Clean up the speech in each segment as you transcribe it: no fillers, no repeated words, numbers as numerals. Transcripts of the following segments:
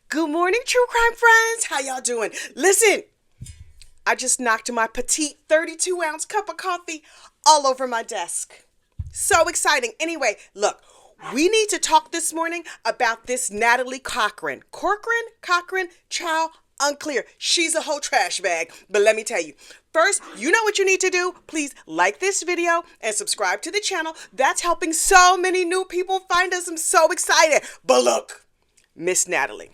Good morning, true crime friends. How y'all doing? Listen, I just knocked my petite 32-ounce cup of coffee all over my desk. So exciting. Anyway, look, we need to talk this morning about this Natalie Cochran. Cochran, child, unclear. She's a whole trash bag. But let me tell you, first, you know what you need to do. Please like this video and subscribe to the channel. That's helping so many new people find us. I'm so excited. But look, Miss Natalie.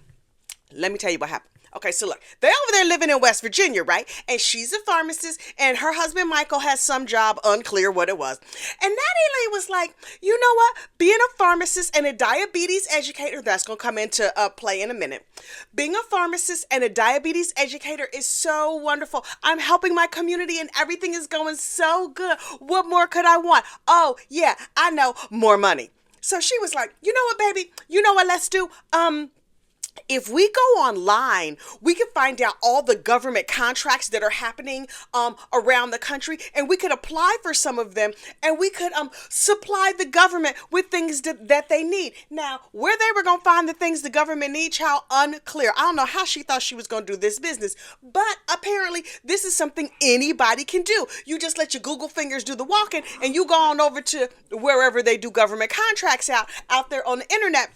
Let me tell you what happened. Okay, so look, they're over there living in West Virginia, right? And she's a pharmacist, and her husband, Michael, has some job, unclear what it was. And Natalie was like, you know what? Being a pharmacist and a diabetes educator, that's going to come into play in a minute. Being a pharmacist and a diabetes educator is so wonderful. I'm helping my community, and everything is going so good. What more could I want? Oh, yeah, I know, more money. So she was like, you know what, baby? You know what, let's do? If we go online, we can find out all the government contracts that are happening around the country, and we could apply for some of them, and we could supply the government with things that they need. Now, where they were going to find the things the government need, child, unclear. I don't know how she thought she was going to do this business, but apparently this is something anybody can do. You just let your Google fingers do the walking, and you go on over to wherever they do government contracts out there on the internet,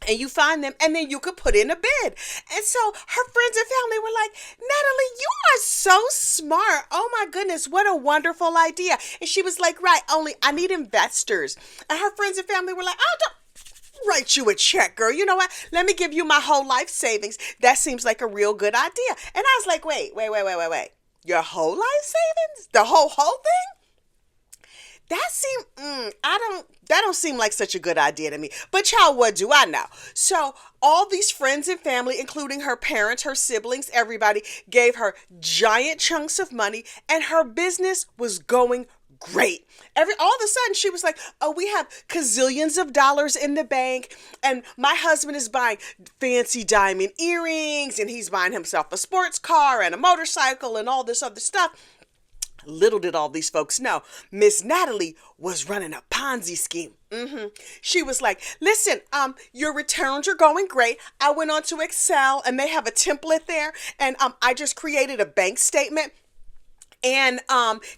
and you find them, and then you could put in a bid. And so her friends and family were like, Natalie, you are so smart. Oh my goodness, what a wonderful idea. And she was like, right, only I need investors. And her friends and family were like, oh, don't write you a check, girl. You know what? Let me give you my whole life savings. That seems like a real good idea. And I was like, wait. Your whole life savings? The whole thing? That don't seem like such a good idea to me. But child, what do I know? So all these friends and family, including her parents, her siblings, everybody gave her giant chunks of money, and her business was going great. All of a sudden she was like, oh, we have gazillions of dollars in the bank, and my husband is buying fancy diamond earrings, and he's buying himself a sports car and a motorcycle and all this other stuff. Little did all these folks know, Miss Natalie was running a Ponzi scheme. She was like, listen, your returns are going great. I went on to Excel, and they have a template there, and I just created a bank statement. And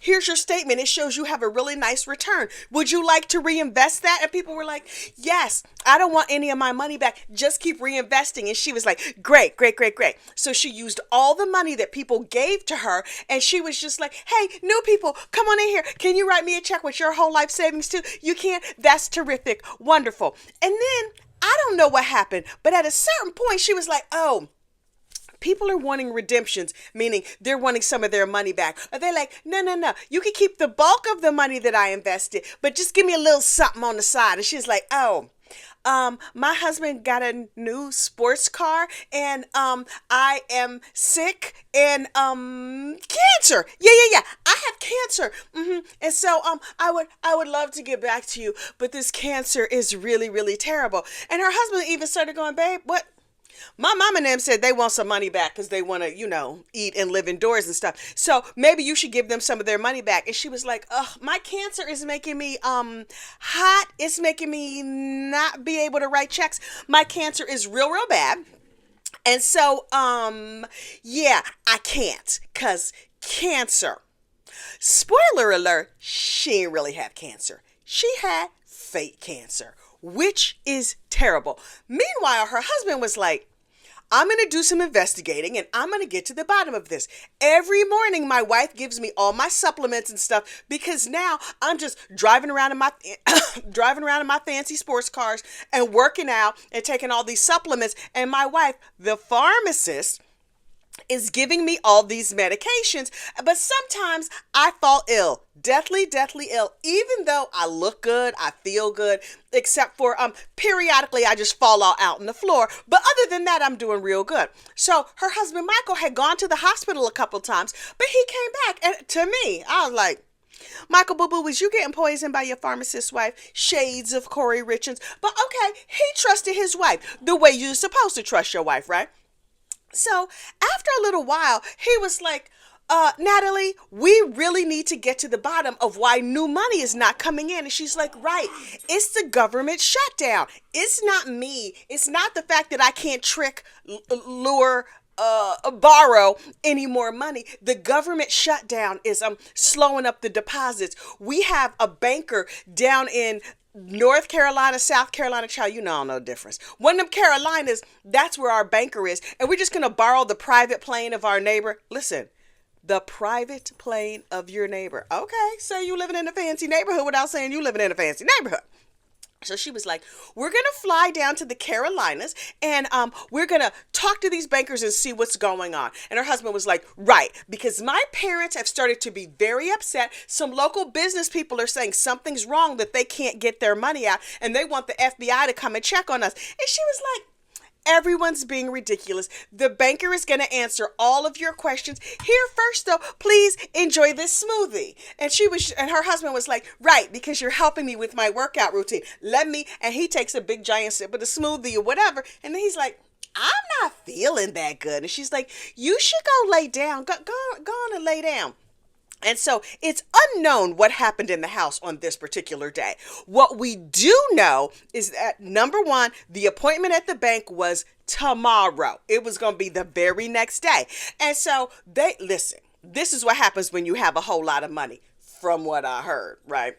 here's your statement. It shows you have a really nice return. Would you like to reinvest that? And people were like, yes, I don't want any of my money back. Just keep reinvesting. And she was like, great. So she used all the money that people gave to her. And she was just like, hey, new people, come on in here. Can you write me a check with your whole life savings too? You can? That's terrific. Wonderful. And then I don't know what happened, but at a certain point, she was like, oh, people are wanting redemptions, meaning they're wanting some of their money back. Are they like, no, you can keep the bulk of the money that I invested, but just give me a little something on the side. And she's like, oh, my husband got a new sports car, and I am sick, and cancer. Yeah. I have cancer. And so I would love to get back to you, but this cancer is really, really terrible. And her husband even started going, babe, what? My mom and them said they want some money back because they want to, eat and live indoors and stuff. So maybe you should give them some of their money back. And she was like, ugh, my cancer is making me hot. It's making me not be able to write checks. My cancer is real bad. And so, yeah, I can't, because cancer. Spoiler alert, she didn't really have cancer. She had fake cancer, which is terrible. Meanwhile, her husband was like, I'm going to do some investigating, and I'm going to get to the bottom of this. Every morning, my wife gives me all my supplements and stuff, because now I'm just driving around in my fancy sports cars and working out and taking all these supplements. And my wife, the pharmacist, is giving me all these medications, but sometimes I fall ill, deathly ill, even though I look good, I feel good, except for periodically I just fall all out on the floor. But other than that, I'm doing real good. So her husband Michael had gone to the hospital a couple times, but he came back, and to me, I was like, Michael, boo-boo, was you getting poisoned by your pharmacist wife? Shades of Corey Richards. But okay, he trusted his wife the way you're supposed to trust your wife, right? So after a little while, he was like, Natalie, we really need to get to the bottom of why new money is not coming in. And she's like, right, it's the government shutdown. It's not me. It's not the fact that I can't trick, lure, borrow any more money. The government shutdown is slowing up the deposits. We have a banker down in North Carolina, South Carolina, child, you know, I don't know the difference. One of them Carolinas, that's where our banker is. And we're just going to borrow the private plane of our neighbor. Listen, the private plane of your neighbor. Okay, so you living in a fancy neighborhood without saying you living in a fancy neighborhood. So she was like, we're going to fly down to the Carolinas and we're going to talk to these bankers and see what's going on. And her husband was like, right, because my parents have started to be very upset. Some local business people are saying something's wrong, that they can't get their money out and they want the FBI to come and check on us. And she was like, everyone's being ridiculous. The banker is going to answer all of your questions. Here first, though, please enjoy this smoothie. And her husband was like, right, because you're helping me with my workout routine. And he takes a big giant sip of the smoothie or whatever. And then he's like, I'm not feeling that good. And she's like, you should go lay down. Go on and lay down. And so it's unknown what happened in the house on this particular day. What we do know is that, number one, the appointment at the bank was tomorrow. It was going to be the very next day. And so listen, this is what happens when you have a whole lot of money, from what I heard, right?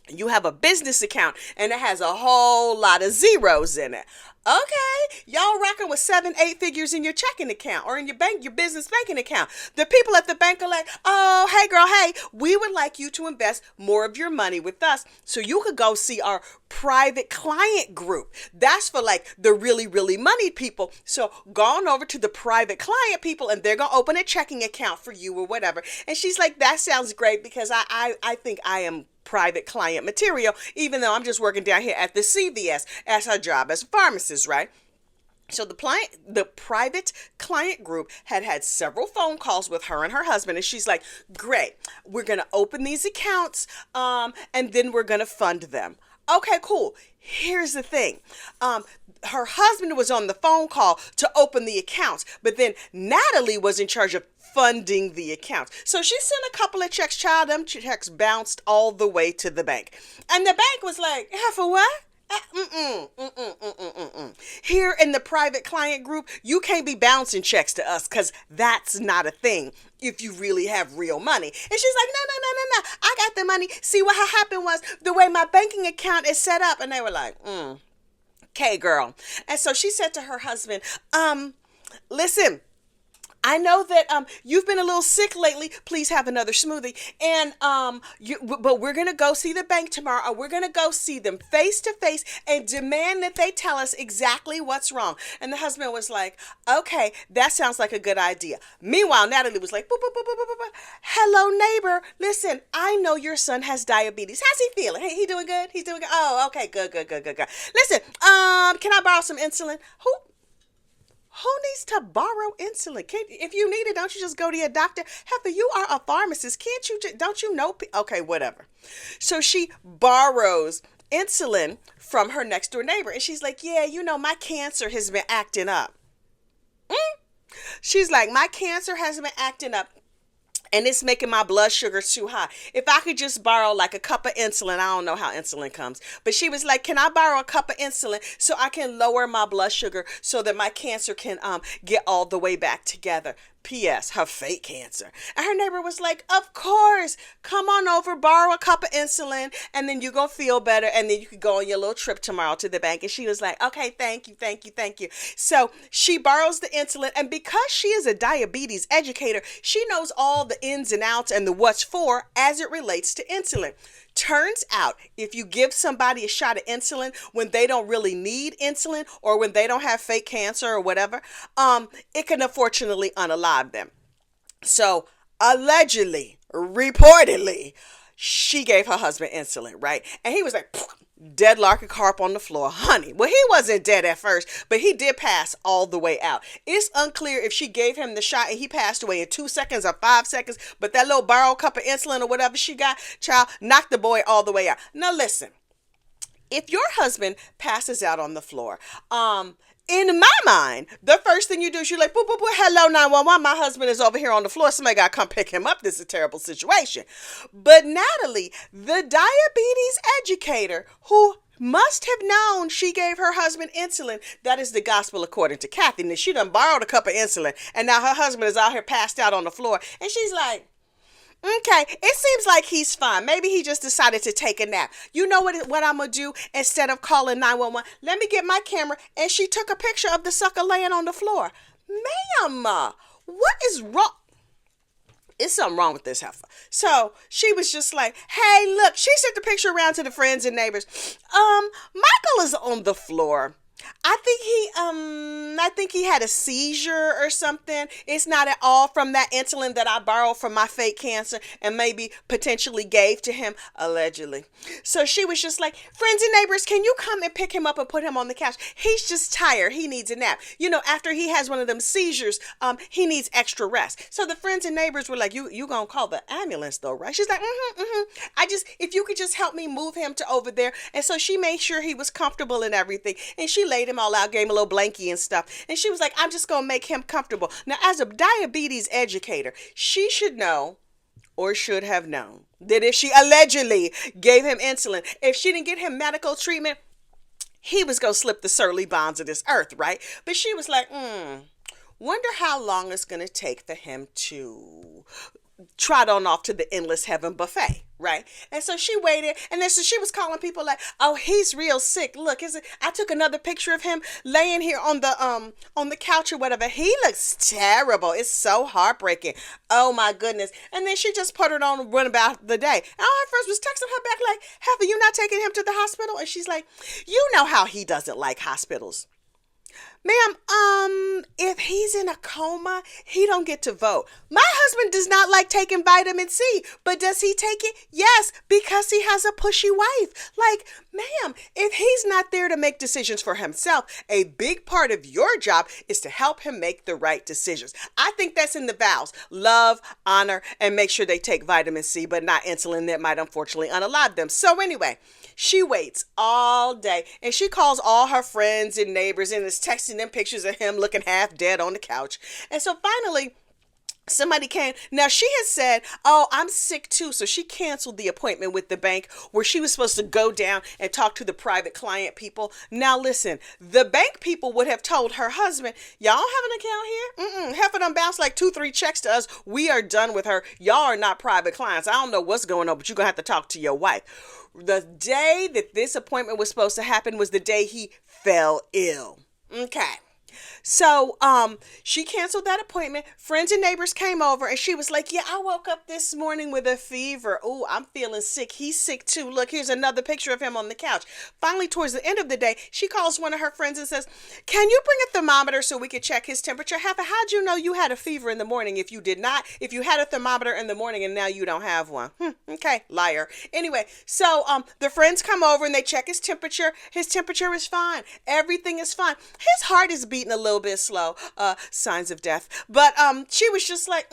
You have a business account and it has a whole lot of zeros in it. Okay, y'all rocking with 7, 8 figures in your checking account or in your business banking account. The people at the bank are like, oh, hey girl, hey, we would like you to invest more of your money with us so you could go see our private client group. That's for like the really, really moneyed people. So go on over to the private client people and they're going to open a checking account for you or whatever. And she's like, that sounds great because I think I am private client material, even though I'm just working down here at the CVS as her job as a pharmacist, right? So the private client group had several phone calls with her and her husband, and she's like, great, we're going to open these accounts, and then we're going to fund them. Okay, cool. Here's the thing. Her husband was on the phone call to open the accounts, but then Natalie was in charge of funding the accounts. So she sent a couple of checks, child. Them checks bounced all the way to the bank. And the bank was like, yeah, for what? Here in the private client group, you can't be bouncing checks to us because that's not a thing if you really have real money. And she's like, no. I got the money. See, what happened was the way my banking account is set up. And they were like, okay, girl. And so she said to her husband, listen, I know that you've been a little sick lately. Please have another smoothie. And but we're going to go see the bank tomorrow. Or we're going to go see them face to face and demand that they tell us exactly what's wrong. And the husband was like, okay, that sounds like a good idea. Meanwhile, Natalie was like, boop, boop, boop, boop, boop, boop. Hello, neighbor. Listen, I know your son has diabetes. How's he feeling? Hey, he doing good? He's doing good. Oh, okay, good. Listen, can I borrow some insulin? Who needs to borrow insulin? If you need it, don't you just go to your doctor? Heifer, you are a pharmacist. Can't you? Don't you know? Okay, whatever. So she borrows insulin from her next door neighbor. And she's like, yeah, my cancer has been acting up. She's like, my cancer has been acting up. And it's making my blood sugar too high. If I could just borrow like a cup of insulin, I don't know how insulin comes. But she was like, can I borrow a cup of insulin so I can lower my blood sugar so that my cancer can get all the way back together? P.S. her fake cancer. And her neighbor was like, of course, come on over, borrow a cup of insulin, and then you're going to feel better, and then you could go on your little trip tomorrow to the bank. And she was like, okay, thank you. So she borrows the insulin, and because she is a diabetes educator, she knows all the ins and outs and the what's for as it relates to insulin. Turns out, if you give somebody a shot of insulin when they don't really need insulin or when they don't have fake cancer or whatever, it can unfortunately unalive them. So allegedly, reportedly, she gave her husband insulin, right? And he was like, dead like a carp on the floor, honey. Well, he wasn't dead at first, but he did pass all the way out. It's unclear if she gave him the shot and he passed away in 2 seconds or 5 seconds, but that little borrowed cup of insulin or whatever she got, child, knocked the boy all the way out. Now listen, if your husband passes out on the floor, In my mind, the first thing you do is you're like, boo, boo, boo, hello, 911. My husband is over here on the floor. Somebody got to come pick him up. This is a terrible situation. But Natalie, the diabetes educator who must have known she gave her husband insulin. That is the gospel according to Kathy. And she done borrowed a cup of insulin. And now her husband is out here passed out on the floor. And she's like, okay, it seems like he's fine. Maybe he just decided to take a nap. You know what I'm going to do? Instead of calling 911, let me get my camera. And she took a picture of the sucker laying on the floor. Ma'am, what is wrong? It's something wrong with this heifer. So she was just like, hey, look, she sent the picture around to the friends and neighbors. Michael is on the floor. I think he had a seizure or something. It's not at all from that insulin that I borrowed from my fake cancer and maybe potentially gave to him, allegedly. So she was just like, friends and neighbors, can you come and pick him up and put him on the couch? He's just tired. He needs a nap. You know, after he has one of them seizures, he needs extra rest. So the friends and neighbors were like, you gonna call the ambulance though, right? She's like, if you could just help me move him to over there. And so she made sure he was comfortable and everything. And she laid him all out, gave him a little blankie and stuff. And she was like, I'm just going to make him comfortable. Now, as a diabetes educator, she should know or should have known that if she allegedly gave him insulin, if she didn't get him medical treatment, he was going to slip the surly bonds of this earth, right? But she was like, wonder how long it's going to take for him to trot on off to the endless heaven buffet, right? And so she waited, and then so she was calling people like, oh, he's real sick. Look, I took another picture of him laying here on the couch or whatever. He looks terrible. It's so heartbreaking. Oh my goodness. And then she just put it on and went about the day. And all her friends was texting her back like, have you not taken him to the hospital? And she's like, you know how he doesn't like hospitals. Ma'am, if he's in a coma, he don't get to vote. My husband does not like taking vitamin C, but does he take it? Yes, because he has a pushy wife. Like, ma'am, if he's not there to make decisions for himself, a big part of your job is to help him make the right decisions. I think that's in the vows. Love, honor, and make sure they take vitamin C, but not insulin that might unfortunately unalive them. So anyway, she waits all day and she calls all her friends and neighbors and is texting them pictures of him looking half dead on the couch. And so finally, somebody came. Now she had said, oh, I'm sick too. So she canceled the appointment with the bank where she was supposed to go down and talk to the private client people. Now listen, the bank people would have told her husband, y'all have an account here? Half of them bounced like 2-3 checks to us. We are done with her. Y'all are not private clients. I don't know what's going on, but you're going to have to talk to your wife. The day that this appointment was supposed to happen was the day he fell ill. Okay. So she canceled that appointment. Friends and neighbors came over and she was like, yeah, I woke up this morning with a fever. Oh, I'm feeling sick. He's sick too. Look, here's another picture of him on the couch. Finally, towards the end of the day, she calls one of her friends and says, can you bring a thermometer so we could check his temperature? Heifer, how'd you know you had a fever in the morning if you did not? If you had a thermometer in the morning and now you don't have one. Okay, liar. Anyway, so the friends come over and they check his temperature. His temperature is fine. Everything is fine. His heart is beating a little bit slow, signs of death. But she was just like,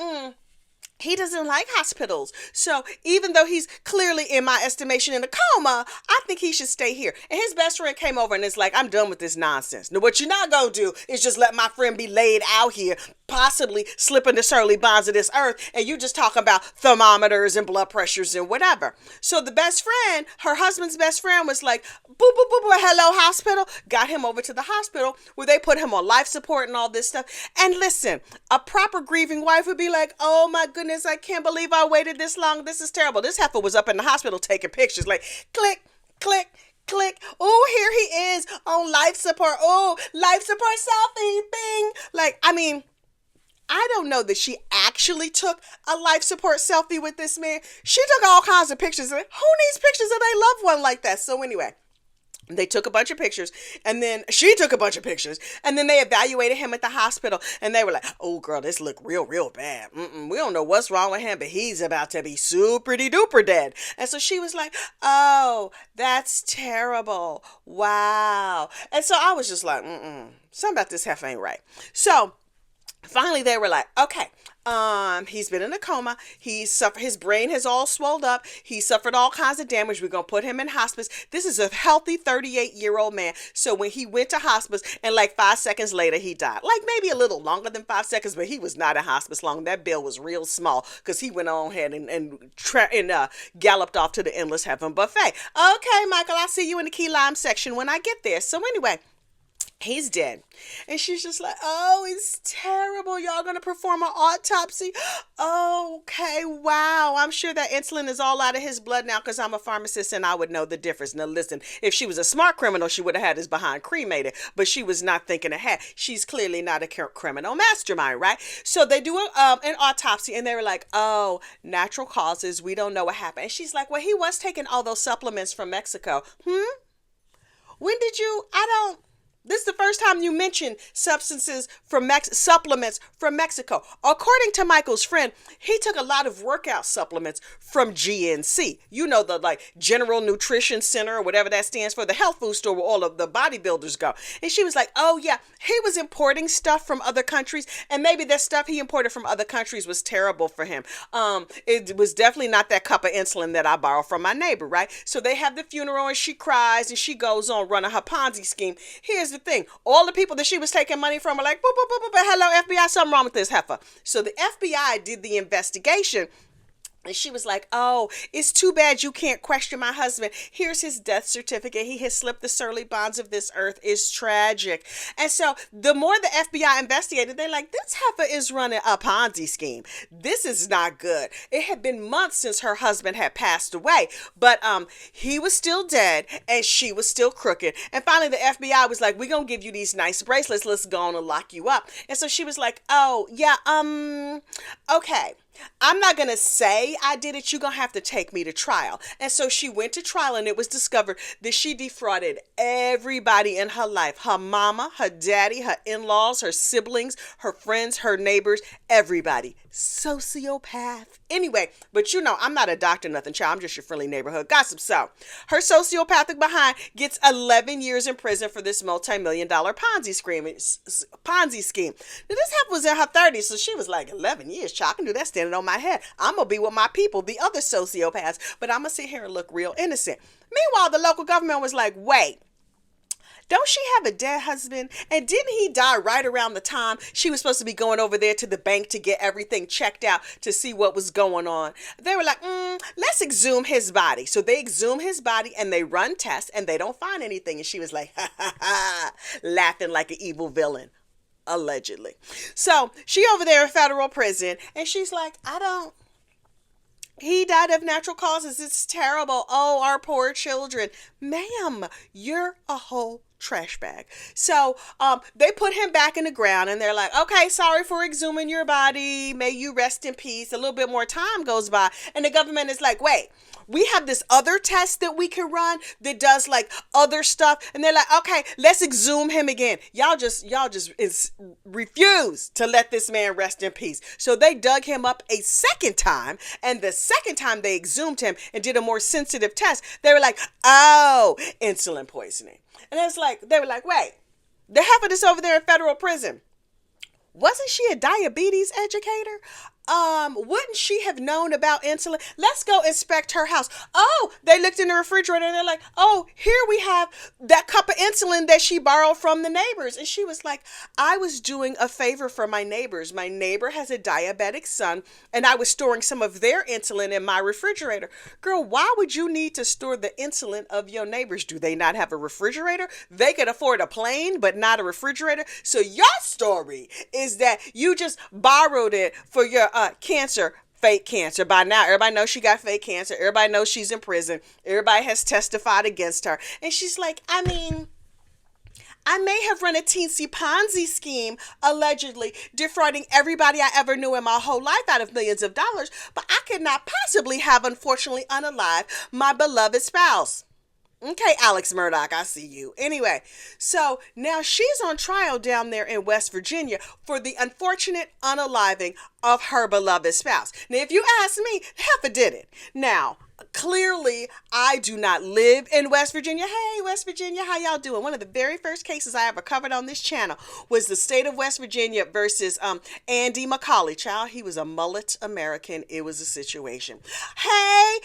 he doesn't like hospitals. So even though he's clearly, in my estimation, in a coma, I think he should stay here. And his best friend came over and is like, I'm done with this nonsense. Now, what you're not going to do is just let my friend be laid out here, possibly slipping the surly bonds of this earth, and you just talking about thermometers and blood pressures and whatever. So the best friend, her husband's best friend, was like, boo, boo, boo, boo, hello, hospital. Got him over to the hospital where they put him on life support and all this stuff. And listen, a proper grieving wife would be like, oh my goodness, I can't believe I waited this long. This is terrible. This heifer was up in the hospital taking pictures like click, click, click. Oh, here he is on life support. Oh, life support selfie, bing. Like, I mean, I don't know that she actually took a life support selfie with this man. She took all kinds of pictures. Who needs pictures of their loved one like that? So anyway, they took a bunch of pictures and then she took a bunch of pictures and then they evaluated him at the hospital and they were like, oh girl, this look real bad. We don't know what's wrong with him, but he's about to be super duper dead. And so she was like, oh, that's terrible. Wow. And so I was just like, something about this heifer ain't right. So finally, they were like, okay, He's been in a coma. His brain has all swelled up. He suffered all kinds of damage. We're gonna put him in hospice. This is a healthy 38-year-old man. So when he went to hospice, and like 5 seconds later he died. Like maybe a little longer than 5 seconds, but he was not in hospice long. That bill was real small because he went on ahead and galloped off to the endless heaven buffet. Okay, Michael, I'll see you in the key lime section when I get there. So anyway, he's dead. And she's just like, oh, it's terrible. Y'all gonna perform an autopsy? Okay, wow. I'm sure that insulin is all out of his blood now because I'm a pharmacist and I would know the difference. Now listen, if she was a smart criminal, she would have had his behind cremated, but she was not thinking ahead. She's clearly not a criminal mastermind, right? So they do an autopsy and they were like, oh, natural causes. We don't know what happened. And she's like, well, he was taking all those supplements from Mexico. When did you? This is the first time you mentioned supplements from Mexico. According to Michael's friend, he took a lot of workout supplements from GNC. You know, the like General Nutrition Center or whatever that stands for, the health food store where all of the bodybuilders go. And she was like, oh yeah, he was importing stuff from other countries, and maybe that stuff he imported from other countries was terrible for him. It was definitely not that cup of insulin that I borrowed from my neighbor, right? So they have the funeral and she cries and she goes on running her Ponzi scheme. Here's the thing. All the people that she was taking money from are like, boop, boop, boop, boop, hello, FBI, something wrong with this heifer. So the FBI did the investigation. And she was like, oh, it's too bad you can't question my husband. Here's his death certificate. He has slipped the surly bonds of this earth. It's tragic. And so the more the FBI investigated, they're like, this heifer is running a Ponzi scheme. This is not good. It had been months since her husband had passed away, but he was still dead and she was still crooked. And finally the FBI was like, we're going to give you these nice bracelets. Let's go on and lock you up. And so she was like, oh, yeah, okay. I'm not going to say I did it. You're going to have to take me to trial. And so she went to trial and it was discovered that she defrauded everybody in her life. Her mama, her daddy, her in-laws, her siblings, her friends, her neighbors, everybody. Sociopath. Anyway, but you know, I'm not a doctor, nothing, child. I'm just your friendly neighborhood gossip. So her sociopathic behind gets 11 years in prison for this multi-million-dollar Ponzi scheme. Now, this heifer was in her 30s, so she was like, 11 years, child, I can do that standing on my head. I'm going to be with my people, the other sociopaths, but I'm going to sit here and look real innocent. Meanwhile, the local government was like, wait, don't she have a dead husband? And didn't he die right around the time she was supposed to be going over there to the bank to get everything checked out to see what was going on? They were like, let's exhume his body. So they exhume his body and they run tests and they don't find anything. And she was like, ha ha ha, laughing like an evil villain. Allegedly. So she over there in federal prison and she's like, he died of natural causes. It's terrible. Oh, our poor children. Ma'am, you're a whole trash bag. So they put him back in the ground and they're like, okay, sorry for exhuming your body. May you rest in peace. A little bit more time goes by and the government is like, wait, we have this other test that we can run that does like other stuff. And they're like, okay, let's exhume him again. Y'all just refuse to let this man rest in peace. So they dug him up a second time. And the second time they exhumed him and did a more sensitive test, they were like, oh, insulin poisoning. And it's like, they were like, wait, the heifer that's over there in federal prison, wasn't she a diabetes educator? Wouldn't she have known about insulin? Let's go inspect her house. Oh, they looked in the refrigerator and they're like, oh, here we have that cup of insulin that she borrowed from the neighbors. And she was like, I was doing a favor for my neighbors. My neighbor has a diabetic son and I was storing some of their insulin in my refrigerator. Girl, why would you need to store the insulin of your neighbors? Do they not have a refrigerator? They could afford a plane, but not a refrigerator. So your story is that you just borrowed it for your cancer, fake cancer. By now, everybody knows she got fake cancer. Everybody knows she's in prison. Everybody has testified against her. And she's like, I mean, I may have run a teensy Ponzi scheme, allegedly defrauding everybody I ever knew in my whole life out of millions of dollars, but I could not possibly have, unfortunately, unalive my beloved spouse. Okay, Alex Murdoch, I see you. Anyway, so now she's on trial down there in West Virginia for the unfortunate unaliving of her beloved spouse. Now, if you ask me, heifer did it. Now, Clearly, I do not live in West Virginia. Hey, West Virginia, how y'all doing? One of the very first cases I ever covered on this channel was the state of West Virginia versus Andy McCauley. Child, he was a mullet American. It was a situation. Hey,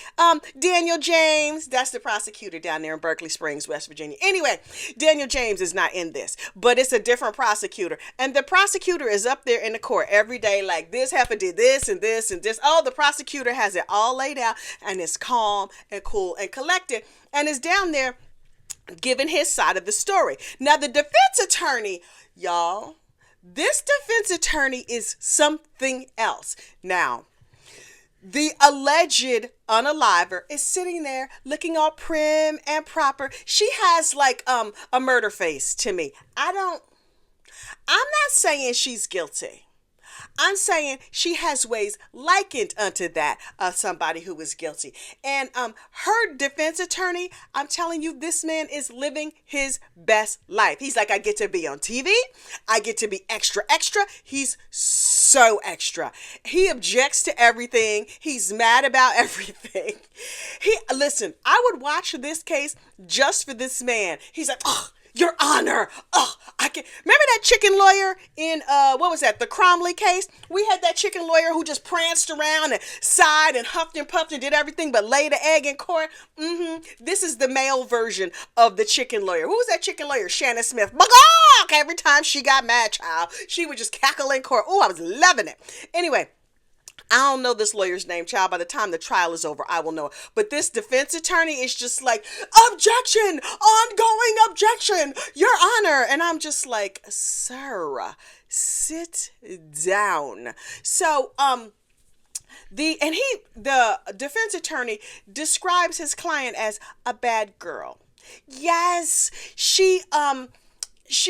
Daniel James, that's the prosecutor down there in Berkeley Springs, West Virginia. Anyway, Daniel James is not in this, but it's a different prosecutor. And the prosecutor is up there in the court every day like this happened, did this and this and this. Oh, the prosecutor has it all laid out and it's calm and cool and collected and is down there giving his side of the story. Now, the defense attorney, y'all, this defense attorney is something else. Now, the alleged unaliver is sitting there looking all prim and proper. She has like a murder face to me. I'm not saying she's guilty. I'm saying she has ways likened unto that of somebody who is guilty. And her defense attorney, I'm telling you, this man is living his best life. He's like, I get to be on TV. I get to be extra, extra. He's so extra. He objects to everything. He's mad about everything. Listen, I would watch this case just for this man. He's like, oh, Your Honor, I can remember that chicken lawyer in what was that? The Cromley case. We had that chicken lawyer who just pranced around and sighed and huffed and puffed and did everything but lay the egg in court. This is the male version of the chicken lawyer. Who was that chicken lawyer? Shannon Smith. Bagawk! Every time she got mad, child, she would just cackle in court. Oh, I was loving it. Anyway. I don't know this lawyer's name, child. By the time the trial is over, I will know it. But this defense attorney is just like, objection, ongoing objection, Your Honor. And I'm just like, sir, sit down. So, the defense attorney describes his client as a bad girl. Yes, she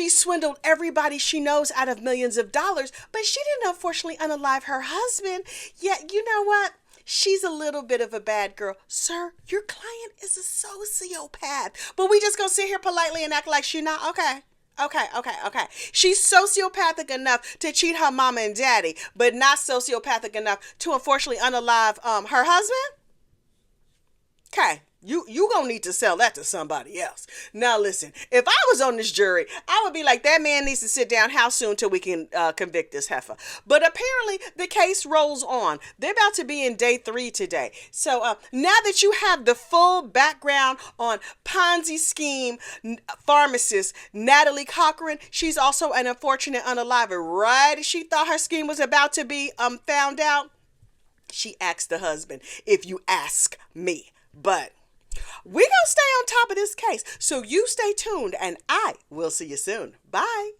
swindled everybody she knows out of millions of dollars, but she didn't unfortunately unalive her husband. Yet, you know what? She's a little bit of a bad girl. Sir, your client is a sociopath. But we just gonna sit here politely and act like she not? Okay. She's sociopathic enough to cheat her mama and daddy, but not sociopathic enough to unfortunately unalive her husband? Okay. You gonna need to sell that to somebody else. Now listen, if I was on this jury, I would be like, that man needs to sit down. How soon till we can convict this heifer? But apparently the case rolls on. They're about to be in day 3 today. So now that you have the full background on Ponzi scheme pharmacist Natalie Cochran, she's also an unfortunate unaliver. Right? She thought her scheme was about to be found out. She asked the husband, if you ask me. But we're going to stay on top of this case. So you stay tuned and I will see you soon. Bye.